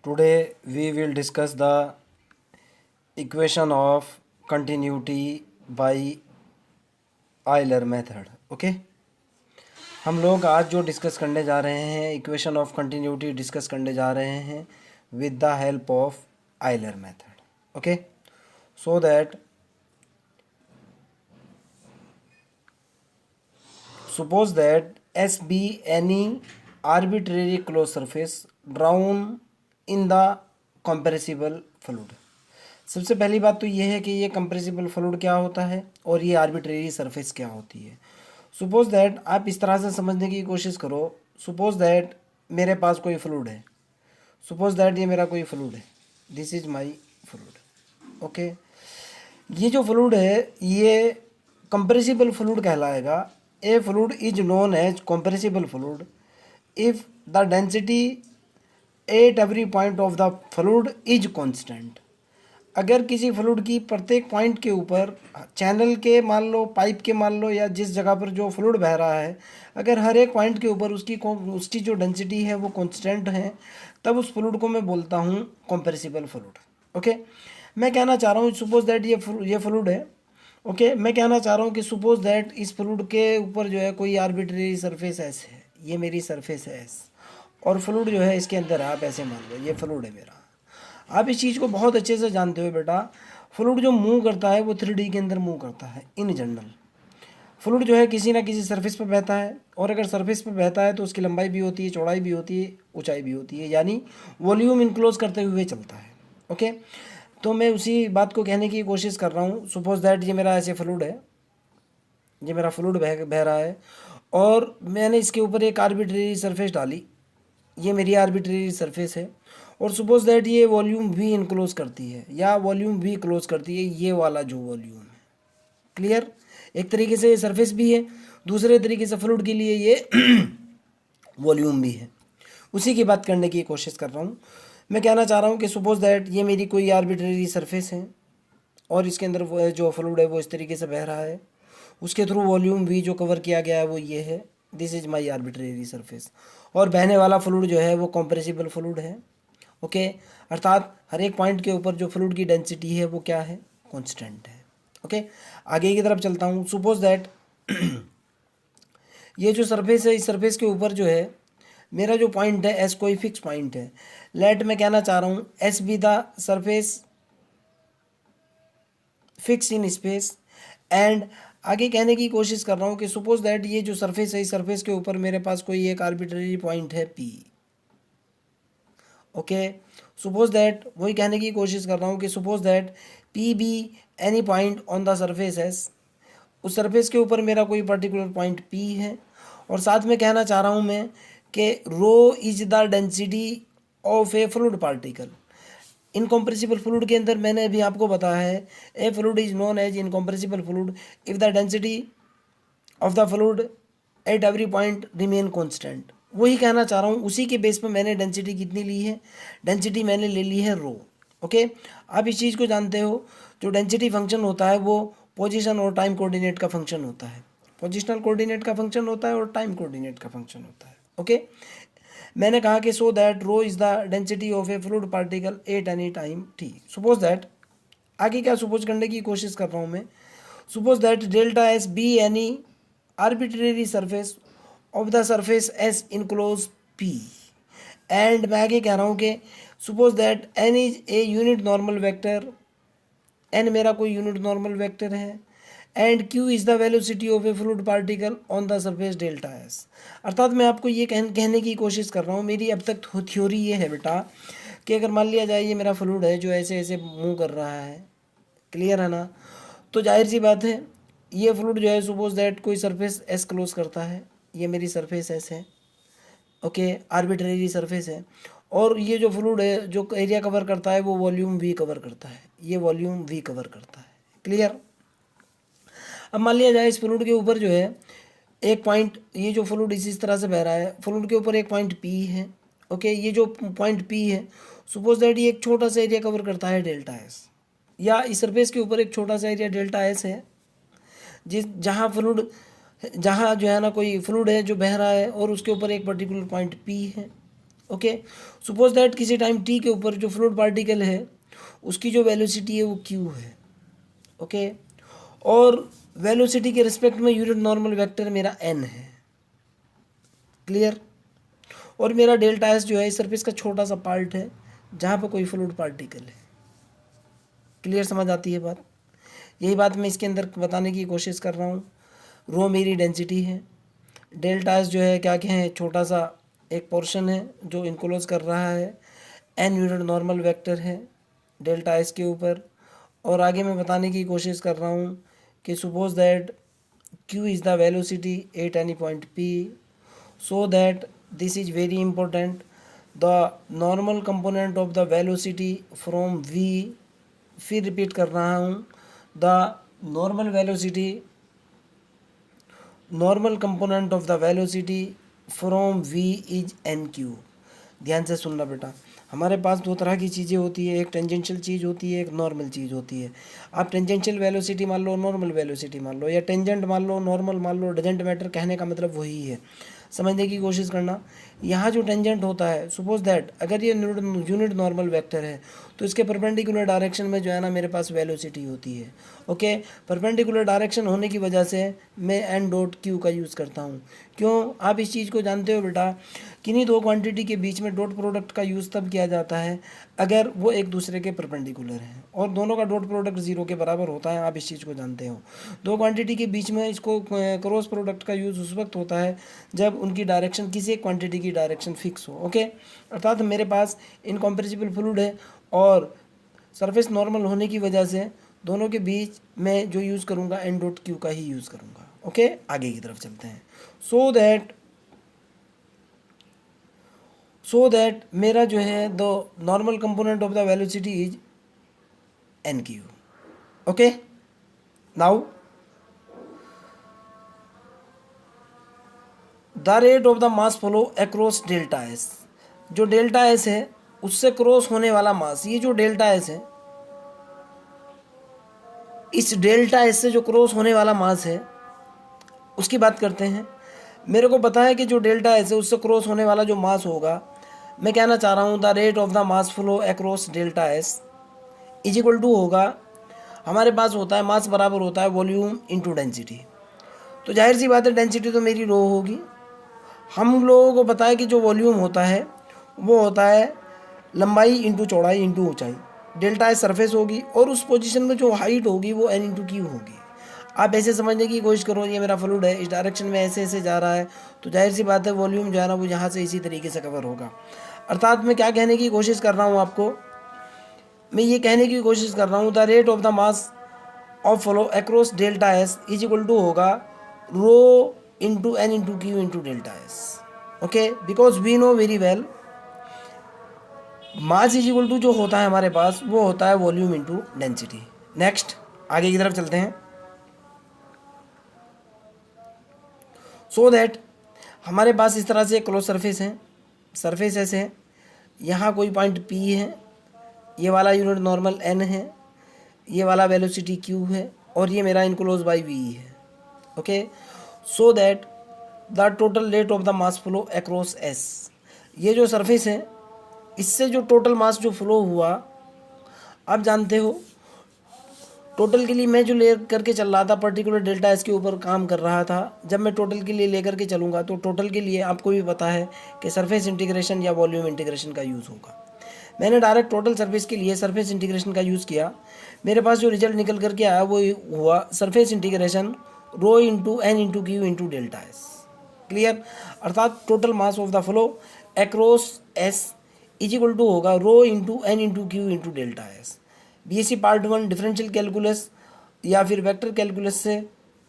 Today we will discuss the equation of continuity by Euler method. Okay, हम लोग आज जो डिस्कस करने जा रहे हैं इक्वेशन ऑफ कंटिन्यूटी डिस्कस करने जा रहे हैं with the help of Euler method. Okay, so that suppose that S be any arbitrary closed surface drawn in the compressible fluid. सबसे पहली बात तो ये है कि ये कंप्रेसिबल फ्लूइड क्या होता है और ये आर्बिट्रेरी सरफेस क्या होती है. सपोज दैट आप इस तरह से समझने की कोशिश करो. सपोज दैट मेरे पास कोई फ्लूइड है. सपोज दैट ये मेरा कोई फ्लूइड है. This is my fluid. Okay, ये जो फ्लूइड है ये कंप्रेसिबल फ्लूइड कहलाएगा. A fluid is known as compressible fluid if the density at every point of the fluid is constant. अगर किसी फ्लूइड की प्रत्येक पॉइंट के ऊपर चैनल के मान लो, पाइप के मान लो, या जिस जगह पर जो फ्लूइड बह रहा है, अगर हर एक पॉइंट के ऊपर उसकी जो डेंसिटी है वो कांस्टेंट है, तब उस फ्लूइड को मैं बोलता हूँ कंप्रेसिबल फ्लूइड. ओके, मैं कहना चाह रहा हूँ सपोज दैट ये फ्लूइड है. ओके, मैं कहना चाह रहा हूँ कि सपोज दैट इस फ्लूइड के ऊपर जो है कोई आर्बिट्रेरी सरफेस एस है. ये मेरी सरफेस है एस, और फ्लूइड जो है इसके अंदर है. आप ऐसे मान लो ये फ्लूइड है मेरा. आप इस चीज़ को बहुत अच्छे से जानते हो बेटा. फ्लूइड जो मूव करता है वो 3D के अंदर मूव करता है. इन जनरल फ्लूइड जो है किसी ना किसी सरफेस पर बहता है, और अगर सरफेस पर बहता है तो उसकी लंबाई भी होती है, चौड़ाई भी होती है, ऊंचाई भी होती है, यानी वॉल्यूम इनक्लोज करते हुए चलता है. ओके, तो मैं उसी बात को कहने की कोशिश कर रहा हूँ. सपोज दैट ये मेरा ऐसे फ्लूइड है, ये मेरा फ्लूइड बह रहा है, और मैंने इसके ऊपर एक आर्बिट्रेरी सरफेस डाली. ये मेरी आर्बिट्रेरी सरफेस है, और सपोज दैट ये वॉल्यूम भी इनक्लोज करती है या वॉल्यूम भी क्लोज करती है. ये वाला जो वॉल्यूम है, क्लियर. एक तरीके से ये सरफेस भी है, दूसरे तरीके से फ्लूइड के लिए ये वॉल्यूम भी है. उसी की बात करने की कोशिश कर रहा हूँ. मैं कहना चाह रहा हूँ कि सपोज दैट ये मेरी कोई आर्बिट्रेरी सरफेस है, और इसके अंदर वो जो फ्लूइड है वो इस तरीके से बह रहा है. उसके थ्रू वॉल्यूम भी जो कवर किया गया है वो ये है. This is my arbitrary surface. और बहने वाला फ्लूइड जो है वो कंप्रेसिबल फ्लूइड है. ओके, अर्थात हर एक पॉइंट के ऊपर जो फ्लूइड की डेंसिटी है वो क्या है, कांस्टेंट है. ओके, आगे की तरफ चलता हूँ. सपोज दैट ये जो सरफेस है, इस सरफेस के ऊपर जो है मेरा जो पॉइंट है एस कोई फिक्स पॉइंट है. लेट मैं कहना चाह रहा हूँ S be the surface fix in space. And आगे कहने की कोशिश कर रहा हूँ कि सपोज दैट ये जो सरफेस है, इस सरफेस के ऊपर मेरे पास कोई एक आर्बिट्रेरी पॉइंट है पी. ओके, सपोज दैट वही कहने की कोशिश कर रहा हूँ कि suppose that P be any point on the surface S. उस सरफेस के ऊपर मेरा कोई पर्टिकुलर पॉइंट पी है, और साथ में कहना चाह रहा हूँ मैं कि rho is the density of a fluid particle. Incompressible fluid के अंदर मैंने अभी आपको बताया है a fluid is known as incompressible fluid if the density of the fluid at every point remain constant. वही कहना चाह रहा हूँ, उसी के बेस पे मैंने डेंसिटी कितनी ली है, डेंसिटी मैंने ले ली है रो. ओके, आप इस चीज़ को जानते हो, जो डेंसिटी फंक्शन होता है वो पोजीशन और टाइम कोऑर्डिनेट का फंक्शन होता है. पोजिशनल कोऑर्डिनेट का फंक्शन होता है और टाइम कोऑर्डिनेट का फंक्शन होता है. ओके, मैंने कहा कि so that rho is the density of a fluid particle at any time T. Suppose that आगे क्या सपोज करने की कोशिश कर रहा हूँ मैं. Suppose that delta S be any arbitrary surface of the surface S enclose P. And मैं आगे कह रहा हूँ कि suppose that N is a unit normal vector. N मेरा कोई यूनिट नॉर्मल वेक्टर है, and Q is the velocity of a fluid particle on the surface delta S. अर्थात मैं आपको ये कहने की कोशिश कर रहा हूँ, मेरी अब तक थ्योरी ये है बेटा कि अगर मान लिया जाए ये मेरा फ्लूइड है जो ऐसे ऐसे मूव कर रहा है, क्लियर है ना, तो जाहिर सी बात है ये फ्लूइड जो है सपोज दैट कोई सरफेस एस क्लोज करता है. ये मेरी सरफेस एस है. ओके, आर्बिट्रेरी सरफेस है, और ये जो फ्लूइड है जो एरिया कवर करता है वो वॉल्यूम वी कवर करता है. ये वॉल्यूम वी कवर करता है, क्लियर. अब मान लिया जाए इस फ्लूइड के ऊपर जो है एक पॉइंट, ये जो फ्लूइड इस तरह से बह रहा है, फ्लूइड के ऊपर एक पॉइंट पी है. ओके, ये जो पॉइंट पी है सपोज दैट ये एक छोटा सा एरिया कवर करता है डेल्टा एस, या इस सरफेस के ऊपर एक छोटा सा एरिया डेल्टा एस है, जिस जहाँ फ्लूइड, जहाँ जो है ना कोई फ्लूइड है जो बह रहा है और उसके ऊपर एक पर्टिकुलर पॉइंट पी है. ओके, सपोज दैट किसी टाइम टी के ऊपर जो फ्लूइड पार्टिकल है उसकी जो वेलोसिटी है वो क्यू है। ओके, और वेलोसिटी के रिस्पेक्ट में यूनिट नॉर्मल वेक्टर मेरा एन है। क्लियर? और मेरा डेल्टा एस जो है इस सरफेस का छोटा सा पार्ट है जहाँ पर कोई फ्लूइड पार्टिकल है। क्लियर समझ आती है बात? यही बात मैं इसके अंदर बताने की कोशिश कर रहा हूँ। रो मेरी डेंसिटी है, डेल्टा एस जो है क्या कहें छोटा सा एक पोर्शन है जो इनक्लोज कर रहा है, एन यूनिट नॉर्मल वेक्टर है डेल्टा एस के ऊपर। और आगे मैं बताने की कोशिश कर रहा हूँ कि suppose that q is the velocity at any point p, so that this is very important, the normal component of the velocity from v, फिर रिपीट कर रहा हूँ, the normal velocity, normal component of the velocity from v is nq। ध्यान से सुनना बेटा, हमारे पास दो तरह की चीज़ें होती है, एक टेंजेंशियल चीज़ होती है, एक नॉर्मल चीज़ होती है। आप टेंजेंशियल वेलोसिटी मान लो, नॉर्मल वेलोसिटी मान लो, या टेंजेंट मान लो, नॉर्मल मान लो, डजेंट मैटर, कहने का मतलब वही है। समझने की कोशिश करना, यहाँ जो टेंजेंट होता है, सपोज दैट अगर ये यूनिट नॉर्मल वेक्टर है तो इसके परपेंडिकुलर डायरेक्शन में जो है ना मेरे पास वेलोसिटी होती है। ओके, परपेंडिकुलर डायरेक्शन होने की वजह से मैं एन डॉट क्यू का यूज़ करता हूँ। क्यों? आप इस चीज़ को जानते हो बेटा, किन्हीं दो क्वांटिटी के बीच में डॉट प्रोडक्ट का यूज़ तब किया जाता है अगर वो एक दूसरे के परपेंडिकुलर हैं और दोनों का डॉट प्रोडक्ट ज़ीरो के बराबर होता है। आप इस चीज़ को जानते हो। दो क्वांटिटी के बीच में इसको क्रॉस प्रोडक्ट का यूज़ उस वक्त होता है जब उनकी डायरेक्शन किसी एक क्वांटिटी की डायरेक्शन फिक्स हो। ओके, अर्थात मेरे पास इनकॉम्प्रेसिबल फ्लूइड है और सरफेस नॉर्मल होने की वजह से दोनों के बीच में जो यूज़ करूँगा एन डॉट क्यू का ही यूज़ करूँगा। ओके, आगे की तरफ चलते हैं। सो दैट मेरा जो है the normal component of the velocity is an Q. Okay, now the rate of the mass flow across delta S. जो डेल्टा एस है उससे क्रॉस होने वाला मास, ये जो डेल्टा एस है, इस डेल्टा एस से जो क्रॉस होने वाला मास है उसकी बात करते हैं। मेरे को पता है कि जो डेल्टा एस है उससे क्रॉस होने वाला जो मास होगा, मैं कहना चाह रहा हूँ the rate of the mass flow across delta S is equal to होगा, हमारे पास होता है मास बराबर होता है वॉल्यूम इंटू डेंसिटी। तो जाहिर सी बात है डेंसिटी तो मेरी रो होगी। हम लोगों को पता है कि जो वॉल्यूम होता है वो होता है लंबाई इंटू चौड़ाई इंटू ऊंचाई। डेल्टा एस सरफेस होगी और उस पोजीशन में जो हाइट होगी वो एन इंटू क्यू होगी। आप ऐसे समझने की कोशिश करो, ये मेरा फ्लूइड है, इस डायरेक्शन में ऐसे ऐसे जा रहा है, तो जाहिर सी बात है वॉल्यूम जो है ना वो यहाँ से इसी तरीके से कवर होगा। अर्थात मैं क्या कहने की कोशिश कर रहा हूँ आपको, मैं ये कहने की कोशिश कर रहा हूँ the rate of the mass of flow across delta S is equal to होगा rho into N into Q into delta S. Okay, because we know very well mass is equal to जो होता है हमारे पास वो होता है volume into density. Next, आगे की तरफ चलते हैं। सो दैट हमारे पास इस तरह से क्लोज सरफेस है, सरफेस ऐसे है, यहाँ कोई पॉइंट पी है, ये वाला यूनिट नॉर्मल एन है, ये वाला वेलोसिटी क्यू है और ये मेरा इनक्लोज बाई वी है। Okay, so that the total rate of the mass flow across S, ये जो सरफेस है इससे जो टोटल मास जो फ्लो हुआ, आप जानते हो टोटल के लिए मैं जो ले करके चल रहा था पर्टिकुलर डेल्टा एस के ऊपर काम कर रहा था, जब मैं टोटल के लिए लेकर के चलूँगा तो टोटल के लिए आपको भी पता है कि सरफेस इंटीग्रेशन या वॉल्यूम इंटीग्रेशन का यूज़ होगा। मैंने डायरेक्ट टोटल सरफेस के लिए सरफेस इंटीग्रेशन का यूज़ किया, मेरे पास जो रिजल्ट निकल करके आया वो हुआ surface integration rho into N into Q into delta S. Clear? अर्थात total mass of the flow across S is equal to होगा rho into N into Q into delta S. BSc part 1 differential calculus या फिर vector calculus से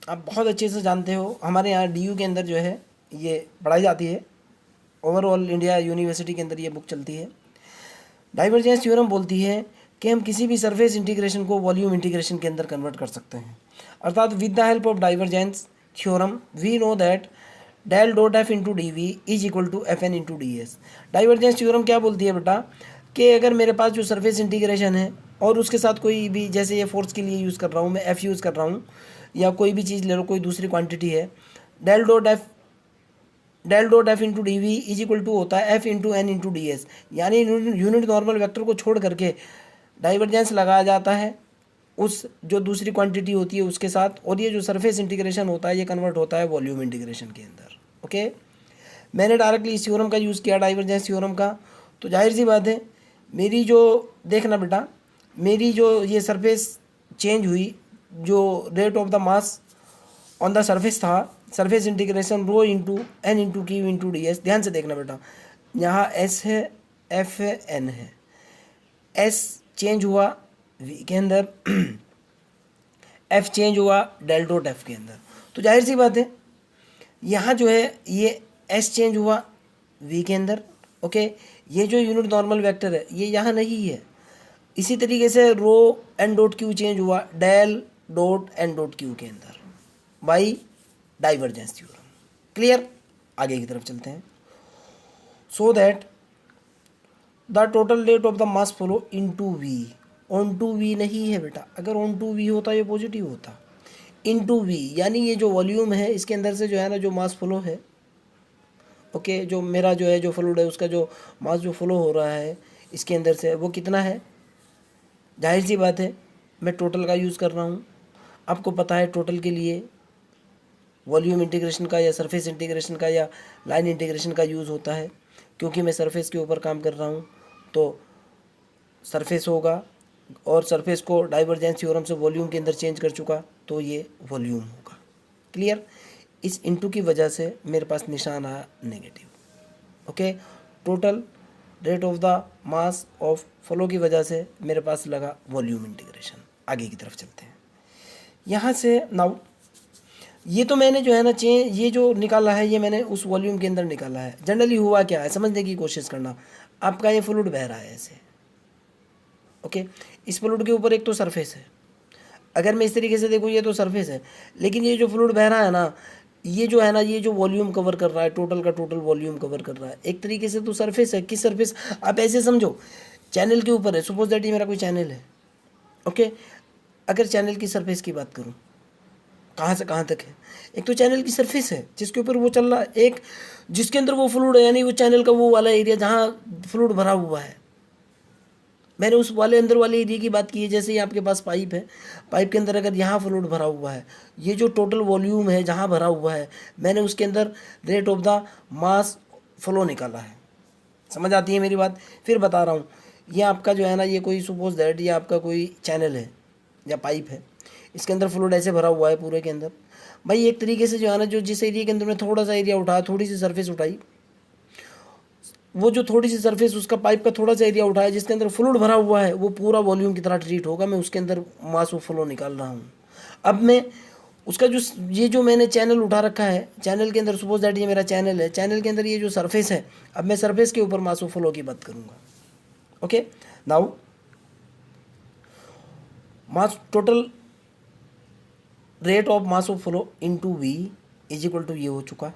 आप बहुत अच्छे से जानते हो, हमारे यहाँ डीयू के अंदर जो है ये पढ़ाई जाती है, ओवरऑल इंडिया यूनिवर्सिटी के अंदर ये बुक चलती है। डाइवर्जेंस थ्योरम बोलती है कि हम किसी भी सरफेस इंटीग्रेशन को वॉल्यूम इंटीग्रेशन के अंदर कन्वर्ट कर सकते हैं। अर्थात with the help of divergence theorem we know that del dot F into D V is equal to F N into D S. Divergence theorem क्या बोलती है बेटा कि अगर मेरे पास जो सरफेस इंटीग्रेशन है और उसके साथ कोई भी, जैसे ये फोर्स के लिए यूज़ कर रहा हूँ मैं, एफ़ यूज़ कर रहा हूँ, या कोई भी चीज़ ले लो, कोई दूसरी क्वांटिटी है, del dot F del dot F into D V is equal to होता है F into N into D S, यानी यूनिट नॉर्मल वेक्टर को छोड़ करके डाइवर्जेंस लगाया जाता है उस जो दूसरी क्वांटिटी होती है उसके साथ, और ये जो सरफेस इंटीग्रेशन होता है ये कन्वर्ट होता है वॉल्यूम इंटीग्रेशन के अंदर। ओके, मैंने डायरेक्टली इस थ्योरम का यूज़ किया, डाइवर्जेंस थ्योरम का, तो जाहिर सी बात है मेरी जो, देखना बेटा, मेरी जो ये सरफेस चेंज हुई, जो rate of the mass on the surface था, surface integration rho into N into Q into D S. ध्यान से देखना बेटा, यहाँ एस है, एफ है, एन है, एस चेंज हुआ वी के अंदर, एफ चेंज हुआ डेल डॉट एफ के अंदर, तो जाहिर सी बात है यहाँ जो है ये एस चेंज हुआ वी के अंदर। ओके, ये जो यूनिट नॉर्मल वेक्टर है ये यहाँ नहीं है। इसी तरीके से rho N dot Q change हुआ del dot N dot Q के अंदर बाई डाइवर्जेंस थ्योरम। क्लियर, आगे की तरफ चलते हैं। So that the total rate of the mass flow into V, on to V नहीं है बेटा, अगर ऑन टू वी होता ये पॉजिटिव होता, इनटू वी यानी ये जो वॉल्यूम है इसके अंदर से जो है ना जो मास फ्लो है, ओके, जो मेरा जो है जो फ्लूइड है उसका जो मास जो फ्लो हो रहा है इसके अंदर से वो कितना है, जाहिर सी बात है मैं टोटल का यूज़ कर रहा हूँ। आपको पता है टोटल के लिए वॉल्यूम इंटीग्रेशन का या सरफेस इंटीग्रेशन का या लाइन इंटीग्रेशन का यूज़ होता है, क्योंकि मैं सरफेस के ऊपर काम कर रहा हूँ तो सरफेस होगा, और सरफेस को डाइवर्जेंस थ्योरम से वॉल्यूम के अंदर चेंज कर चुका तो ये वॉल्यूम होगा। क्लियर, इस इनटू की वजह से मेरे पास निशान आया negative. Okay, total rate of the mass of flow की वजह से मेरे पास लगा वॉल्यूम इंटीग्रेशन। आगे की तरफ चलते हैं। यहाँ से नाउ ये तो मैंने जो है ना चेंज, ये जो निकाला है ये मैंने उस वॉल्यूम के अंदर निकाला है। जनरली हुआ क्या है समझने की कोशिश करना, आपका ये फ्लूइड बह रहा है ऐसे, ओके, इस फ्लूइड के ऊपर एक तो सरफेस है, अगर मैं इस तरीके से देखूँ ये तो सरफेस है, लेकिन ये जो फ्लूइड बह रहा है ना ये जो है ना ये जो वॉल्यूम कवर कर रहा है, टोटल का टोटल वॉल्यूम कवर कर रहा है, एक तरीके से तो सरफेस है। किस सरफेस, आप ऐसे समझो चैनल के ऊपर है, सपोज दैट ये मेरा कोई चैनल है, ओके, अगर चैनल की सरफेस की बात करूँ कहाँ से कहाँ तक है, एक तो चैनल की सरफेस है जिसके ऊपर वो चल रहा है, एक जिसके अंदर वो फ्लूइड है, यानी वो चैनल का वो वाला एरिया जहाँ फ्लूइड भरा हुआ है, मैंने उस वाले अंदर वाले एरिया की बात की है। जैसे ही आपके पास पाइप है, पाइप के अंदर अगर यहाँ फ्लूइड भरा हुआ है, ये जो टोटल वॉल्यूम है जहाँ भरा हुआ है, मैंने उसके अंदर rate of the mass flow निकाला है। समझ आती है मेरी बात? फिर बता रहा हूँ, ये आपका जो है ना ये कोई सपोज दैट ये आपका कोई चैनल है या पाइप है, इसके अंदर फ्लूइड ऐसे भरा हुआ है पूरे के अंदर। भाई एक तरीके से जो है ना जो जिस एरिया के अंदर मैं थोड़ा सा एरिया उठाया, थोड़ी सी सरफेस उठाई, वो जो थोड़ी सी सरफेस उसका पाइप का थोड़ा सा एरिया उठाया जिसके अंदर फ्लूइड भरा हुआ है, वो पूरा वॉल्यूम की तरह ट्रीट होगा। मैं उसके अंदर मास ऑफ फ्लो निकाल रहा हूँ। अब मैं उसका जो ये जो मैंने चैनल उठा रखा है, चैनल के अंदर सपोज दैट ये मेरा चैनल है, चैनल के अंदर ये जो सरफेस है, अब मैं सरफेस के ऊपर मास ऑफ फ्लो की बात करूँगा। Okay, now mass total rate of mass of flow into V is equal to ये हो चुका।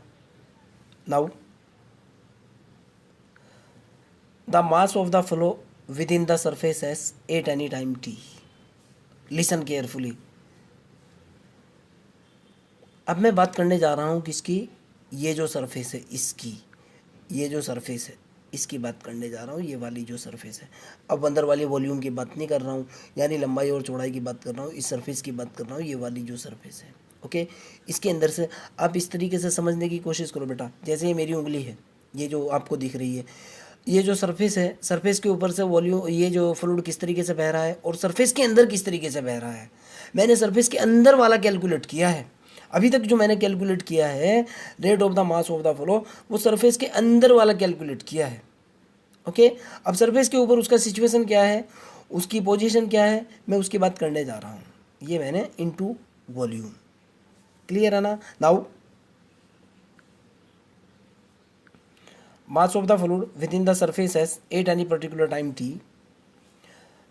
Now the mass of the flow within the surface s at any time t. Listen carefully. अब मैं बात करने जा रहा हूँ किसकी, ये जो सरफेस है इसकी, ये जो सरफेस है इसकी बात करने जा रहा हूँ, ये वाली जो सरफेस है। अब अंदर वाली वॉल्यूम की बात नहीं कर रहा हूँ, यानी लंबाई और चौड़ाई की बात कर रहा हूँ, इस सरफेस की बात कर रहा हूँ, ये वाली जो सरफेस है। ओके, इसके अंदर से आप इस तरीके से समझने की कोशिश करो बेटा, जैसे ये मेरी उंगली है, ये जो आपको दिख रही है, ये जो सरफेस है, सरफेस के ऊपर से वॉल्यूम ये जो फ्लूइड किस तरीके से बह रहा है और सरफेस के अंदर किस तरीके से बह रहा है, मैंने सरफेस के अंदर वाला कैलकुलेट किया है। अभी तक जो मैंने कैलकुलेट किया है rate of the mass of the flow, वो सरफेस के अंदर वाला कैलकुलेट किया है। ओके, अब सरफेस के ऊपर उसका सिचुएशन क्या है, उसकी पोजीशन क्या है, मैं उसकी बात करने जा रहा हूँ। ये मैंने इनटू वॉल्यूम, क्लियर है ना? Now mass of the fluid within the surface S at any particular time T.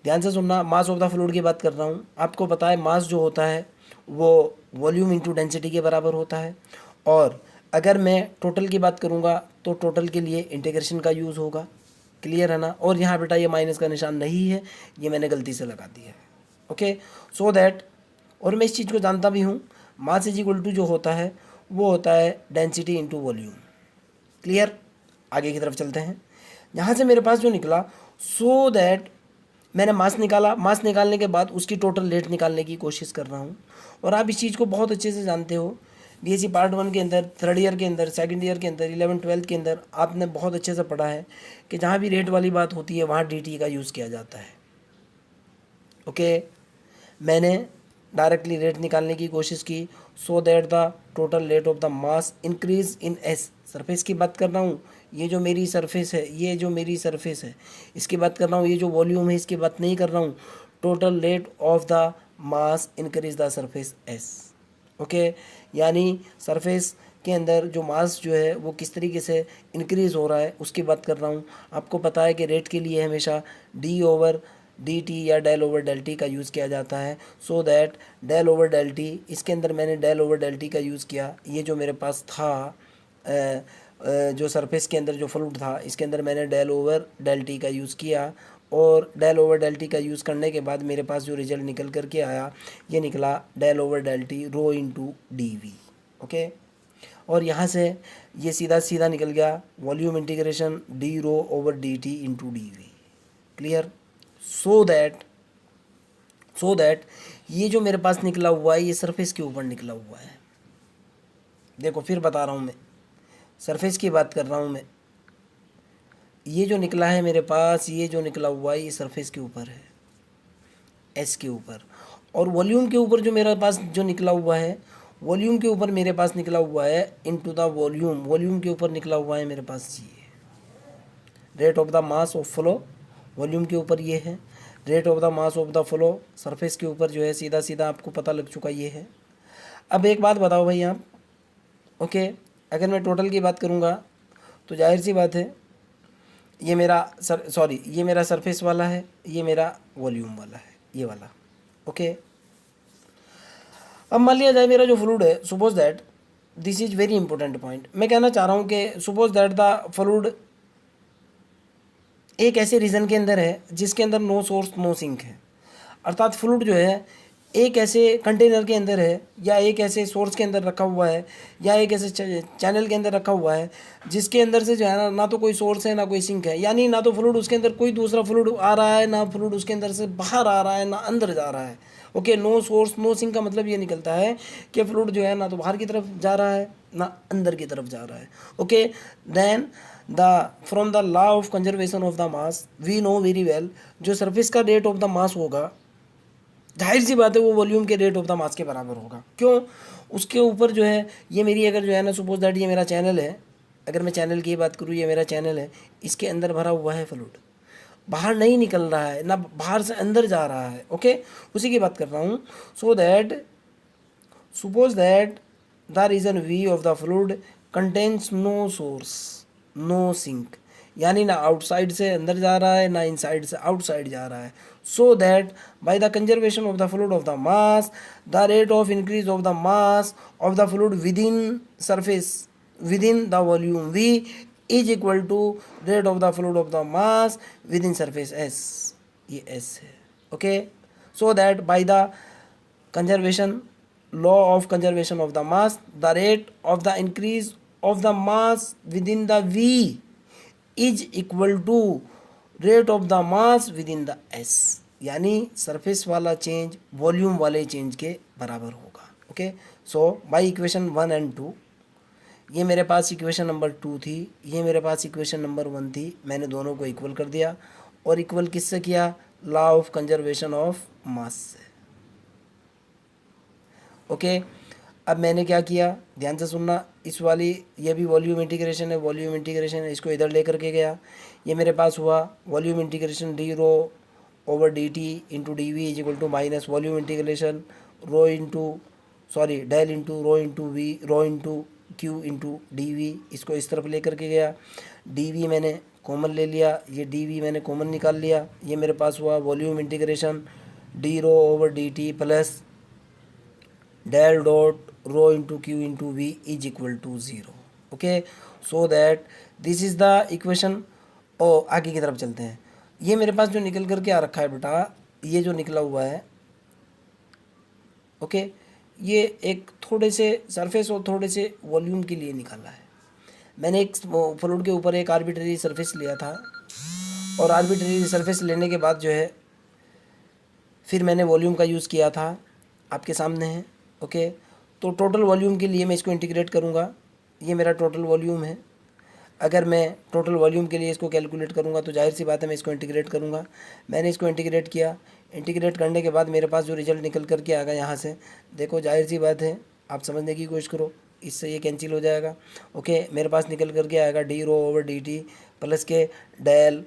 ध्यान से सुनना, मास ऑफ द फ्लूइड की बात कर रहा हूँ। आपको पता है मास जो होता है वो वॉल्यूम इंटू डेंसिटी के बराबर होता है, और अगर मैं टोटल की बात करूँगा तो टोटल के लिए इंटीग्रेशन का यूज़ होगा। क्लियर है ना? और यहाँ बेटा ये माइनस का निशान नहीं है, ये मैंने गलती से लगा दिया है। ओके, सो दैट, और मैं इस चीज़ को जानता भी हूँ, मास इज इक्वल टू जो होता है वो होता है डेंसिटी इंटू वॉल्यूम। क्लियर। आगे की तरफ चलते हैं। यहाँ से मेरे पास जो निकला, सो दैट मैंने मास निकाला, मास निकालने के बाद उसकी टोटल रेट निकालने की कोशिश कर रहा हूँ। और आप इस चीज़ को बहुत अच्छे से जानते हो, बीएससी पार्ट 1 के अंदर, थर्ड ईयर के अंदर, सेकंड ईयर के अंदर, 11th-12th के अंदर आपने बहुत अच्छे से पढ़ा है कि जहाँ भी रेट वाली बात होती है वहाँ dt का यूज़ किया जाता है। ओके, मैंने डायरेक्टली रेट निकालने की कोशिश की, सो that the total rate of the mass increase in S. Surface की बात कर रहा हूँ, ये जो मेरी सरफेस है, ये जो मेरी सरफेस है इसकी बात कर रहा हूँ, ये जो वॉल्यूम है इसकी बात नहीं कर रहा हूँ। Total rate of the mass increase the surface S. Okay, यानी सरफेस के अंदर जो मास जो है वो किस तरीके से इंक्रीज़ हो रहा है उसकी बात कर रहा हूँ। आपको पता है कि रेट के लिए हमेशा डी ओवर डी टी या डेल ओवर डेल टी का यूज़ किया जाता है। So that del over del T, इसके अंदर मैंने डेल ओवर डेल टी का यूज़ किया। ये जो मेरे पास था जो सरफेस के अंदर जो फ्लूइड था इसके अंदर मैंने डेल ओवर डेल टी का यूज़ किया। और डेल ओवर डेल टी का यूज़ करने के बाद मेरे पास जो रिजल्ट निकल कर के आया, ये निकला del over del T rho into D V. Okay, और यहाँ से ये सीधा सीधा निकल गया volume integration D rho over D T into D V. Clear. So that ये जो मेरे पास निकला हुआ है ये सरफेस के ऊपर निकला हुआ है। देखो फिर बता रहा हूँ, मैं सरफेस की बात कर रहा हूँ। मैं ये जो निकला है मेरे पास, ये जो निकला हुआ है ये सरफेस के ऊपर है, एस के ऊपर। और वॉल्यूम के ऊपर जो मेरे पास जो निकला हुआ है, वॉल्यूम के ऊपर मेरे पास निकला हुआ है इनटू द वॉल्यूम। वॉल्यूम के ऊपर निकला हुआ है मेरे पास ये rate of the mass of flow. Volume के ऊपर ये है rate of the mass of the flow. Surface के ऊपर जो है सीधा सीधा आपको पता लग चुका ये है। अब एक बात बताओ भाई आप, ओके, अगर मैं टोटल की बात करूँगा तो जाहिर सी बात है ये मेरा ये मेरा सरफेस वाला है, ये मेरा वॉल्यूम वाला है, ये वाला। ओके, अब मान लिया जाए मेरा जो फ्लूइड है, suppose that this is very important point. मैं कहना चाह रहा हूँ कि सपोज दैट द फ्लूइड एक ऐसे रीजन के अंदर है जिसके अंदर नो सोर्स नो सिंक है। अर्थात फ्लूइड जो है एक ऐसे कंटेनर के अंदर है या एक ऐसे सोर्स के अंदर रखा हुआ है या एक ऐसे चैनल के अंदर रखा हुआ है जिसके अंदर से जो है ना तो कोई सोर्स है ना कोई सिंक है। यानी ना तो फ्लूइड उसके अंदर कोई दूसरा फ्लूइड आ रहा है, ना फ्लूइड उसके अंदर से बाहर आ रहा है, ना अंदर जा रहा है। Okay, no source no sink का मतलब ये निकलता है कि फ्लूइड जो है ना तो बाहर की तरफ जा रहा है ना अंदर की तरफ जा रहा है। Okay, then from the law of conservation of the mass we know very well, जो सरफेस का रेट ऑफ द मास होगा जाहिर सी बात है वो वॉल्यूम के रेट ऑफ द मास के बराबर होगा। क्यों? उसके ऊपर जो है ये मेरी अगर जो है ना सपोज दैट ये मेरा चैनल है, अगर मैं चैनल की बात करूँ, ये मेरा चैनल है, इसके अंदर भरा हुआ है फ्लूइड, बाहर नहीं निकल रहा है ना बाहर से अंदर जा रहा है। ओके, उसी की बात कर रहा हूँ। So that suppose that the region V of the fluid contains no source no sink, यानी ना आउटसाइड से अंदर जा रहा है ना इनसाइड से आउटसाइड जा रहा है। So that by the conservation of the fluid of the mass the rate of increase of the mass of the fluid within surface within the volume v is equal to rate of the fluid of the mass within surface s। ये s है। Okay, so that by the conservation law of conservation of the mass the rate of the increase of the mass within the v is equal to rate of the mass within the s, यानी surface वाला change volume वाले change के बराबर होगा। Okay, so by equation 1 and 2, ये मेरे पास equation number 2 थी, ये मेरे पास इक्वेशन नंबर 1 थी, मैंने दोनों को इक्वल कर दिया। और इक्वल किससे किया? Law of conservation of mass से। ओके, अब मैंने क्या किया, ध्यान से सुनना, इस वाली ये भी वॉल्यूम इंटीग्रेशन है, वॉल्यूम इंटीग्रेशन है, इसको इधर लेकर के गया, ये मेरे पास हुआ volume integration D rho over D T into D V is equal to minus volume integration rho into del into rho into V rho into Q into D V. इसको इस तरफ लेकर के गया, डी वी मैंने common ले लिया, ये डी वी मैंने कॉमन निकाल लिया, ये मेरे पास हुआ volume integration D rho over D T plus del dot rho into Q into V is equal to 0। Okay, so that this is the equation. और आगे की तरफ चलते हैं। ये मेरे पास जो निकल करके आ रखा है बेटा, ये जो निकला हुआ है, ओके, ये एक थोड़े से सरफेस और थोड़े से वॉल्यूम के लिए निकाला है। मैंने एक फ्लूइड के ऊपर एक आर्बिट्रेरी सरफेस लिया था, और आर्बिट्रेरी सरफेस लेने के बाद जो है फिर मैंने वॉल्यूम का यूज़ किया था, आपके सामने है। ओके, तो टोटल वॉल्यूम के लिए मैं इसको इंटीग्रेट करूँगा, ये मेरा टोटल वॉल्यूम है। अगर मैं टोटल वॉल्यूम के लिए इसको कैलकुलेट करूँगा तो जाहिर सी बात है मैं इसको इंटीग्रेट करूँगा। मैंने इसको इंटीग्रेट किया, इंटीग्रेट करने के बाद मेरे पास जो रिजल्ट निकल कर के आ गया यहाँ से, देखो जाहिर सी बात है, आप समझने की कोशिश करो, इससे ये कैंसिल हो जाएगा। ओके, मेरे पास निकल कर के आएगा D rho over D T plus के del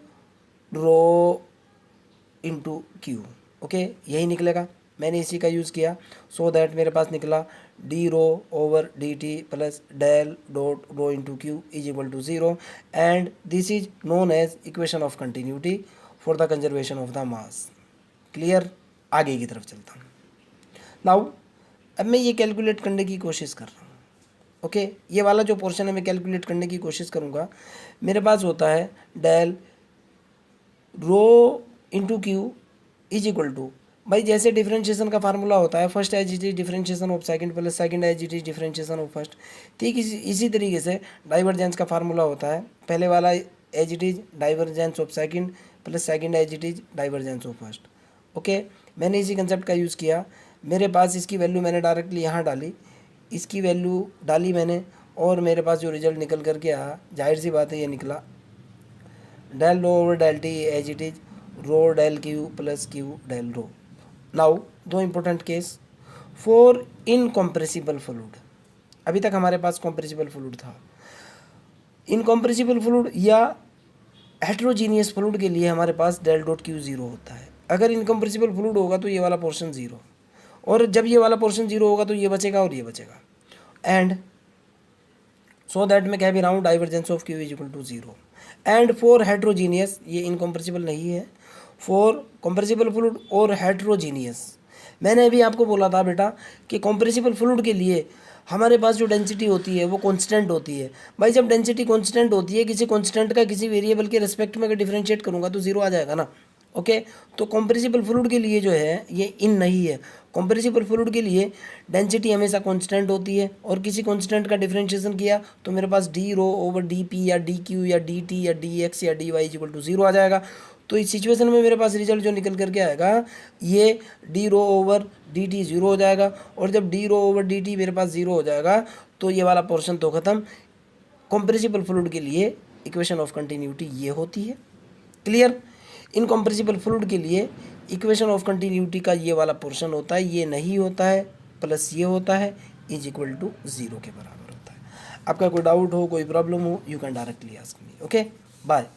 rho into Q. Okay, यही निकलेगा, मैंने इसी का यूज़ किया, सो दैट मेरे पास निकला D rho over D T plus del dot rho into Q is equal to 0, and this is known as equation of continuity for the conservation of the mass. Clear? आगे की तरफ चलता हूँ। Now अब मैं ये कैलकुलेट करने की कोशिश कर रहा हूँ। ओके, ये वाला जो पोर्शन है मैं कैलकुलेट करने की कोशिश करूँगा। मेरे पास होता है del rho into Q is equal to, भाई जैसे डिफरेंशिएशन का फार्मूला होता है, first as it is differentiation of second plus second as it is differentiation of first, ठीक इसी तरीके से डाइवर्जेंस का फार्मूला होता है, पहले वाला as it is divergence of second plus second as it is divergence of first. Okay, मैंने इसी कंसेप्ट का यूज़ किया। मेरे पास इसकी वैल्यू मैंने डायरेक्टली यहाँ डाली, इसकी वैल्यू डाली मैंने, और मेरे पास जो रिजल्ट निकल करके आया, जाहिर सी बात है ये निकला del rho over del T as it is rho del Q plus Q del rho. Now दो important case for incompressible fluid. अभी तक हमारे पास कॉम्प्रेसिबल फ्लूइड था, इनकम्प्रेसिबल फ्लूइड या हेट्रोजीनियस फ्लूइड के लिए हमारे पास डेल डॉट क्यू 0 होता है। अगर इनकम्प्रेसिबल फ्लूइड होगा तो ये वाला पोर्शन 0, और जब ये वाला पोर्शन 0 होगा तो ये बचेगा और ये बचेगा, एंड सो दैट मैं कह भी रहा हूँ divergence of Q is equal to 0। And for heterogeneous, ये इनकम्प्रेसिबल नहीं है, फॉर कॉम्प्रेसिबल फ्लूइड और हेट्रोजीनियस, मैंने अभी आपको बोला था बेटा कि कॉम्प्रेसिबल फ्लूइड के लिए हमारे पास जो डेंसिटी होती है वो कांस्टेंट होती है। भाई जब डेंसिटी कांस्टेंट होती है, किसी कांस्टेंट का किसी वेरिएबल के रिस्पेक्ट में अगर डिफरेंशिएट करूँगा तो 0 आ जाएगा ना। ओके, तो कॉम्प्रेसिबल फ्लूइड के लिए जो है ये इन नहीं है। कॉम्प्रेसिबल फ्लूइड के लिए डेंसिटी हमेशा कांस्टेंट होती है, और किसी कांस्टेंट का डिफरेंशिएशन किया तो मेरे पास D rho over D P या डी क्यू या डी टी या डी एक्स या डी वाई इक्वल टू 0 आ जाएगा। तो इस सिचुएशन में मेरे पास रिजल्ट जो निकल करके आएगा, ये D rho over D T 0 हो जाएगा, और जब D rho over D T मेरे पास 0 हो जाएगा तो ये वाला पोर्शन तो ख़त्म। कॉम्प्रेसिबल फ्लूइड के लिए इक्वेशन ऑफ कंटिन्यूटी ये होती है। क्लियर? इनकम्प्रेसिबल फ्लूइड के लिए इक्वेशन ऑफ कंटिन्यूटी का ये वाला पोर्शन होता है, ये नहीं होता है, प्लस ये होता है, इज इक्वल टू 0 के बराबर होता है। आपका कोई डाउट हो, कोई प्रॉब्लम हो, you can directly ask me. Okay, bye.